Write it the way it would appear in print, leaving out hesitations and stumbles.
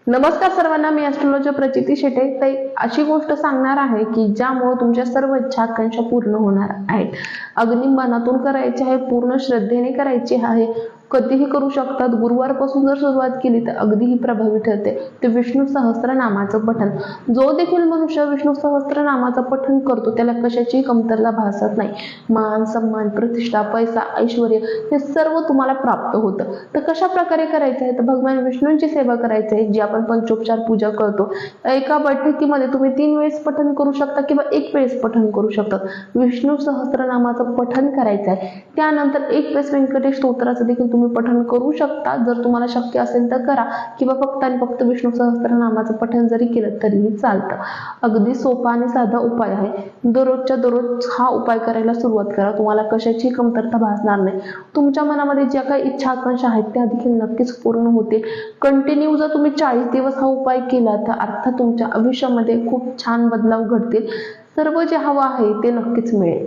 नमस्कार सर्वांना, मी ॲस्ट्रोलॉजर प्रचिती शेटे. ताई, अशी गोष्ट सांगणार आहे की ज्यामुळे तुमच्या सर्व इच्छा आकांक्षा पूर्ण होणार आहेत. अगदी मनातून करायचे आहे, पूर्ण श्रद्धेने करायची आहे, कधीही करू शकतात. गुरुवारपासून जर सुरुवात केली तर अगदीही प्रभावी ठरते. ते विष्णू सहस्त्रनामाचं पठण. जो देखील मनुष्य विष्णू सहस्त्रनामाचं पठण करतो त्याला कशाची कमतरता भासत नाही. मान सन्मान, प्रतिष्ठा, पैसा, ऐश्वर हे सर्व तुम्हाला प्राप्त होतं. तर कशा प्रकारे करायचं आहे? तर भगवान विष्णूंची सेवा करायची आहे, जी आपण पंचोपचार पूजा करतो. एका बैठकीमध्ये तुम्ही 3 वेळेस पठण करू शकता किंवा 1 वेळेस पठण करू शकता. विष्णू सहस्त्रनामाचं पठण करायचं आहे. त्यानंतर 1 वेळेस व्यंकटेश स्तोत्राचं देखील तुम्ही पठण करू शकता. जर तुम्हाला शक्य असेल तर करा, किंवा फक्त आणि फक्त विष्णू सहस्त्रनामाचं पठण जरी केलं तरीही चालतं. अगदी सोपा आणि साधा उपाय आहे. दररोजच्या दररोज हा उपाय करायला सुरुवात करा. तुम्हाला कशाची कमतरता भासणार नाही. तुमच्या मनामध्ये ज्या काही इच्छा आकांक्षा आहेत त्या देखील नक्कीच पूर्ण होतील. कंटिन्यू जर तुम्ही 40 दिवस हा उपाय केला तर अर्थात तुमच्या आयुष्यामध्ये खूप छान बदलाव घडतील. सर्व जे हवं आहे ते नक्कीच मिळेल.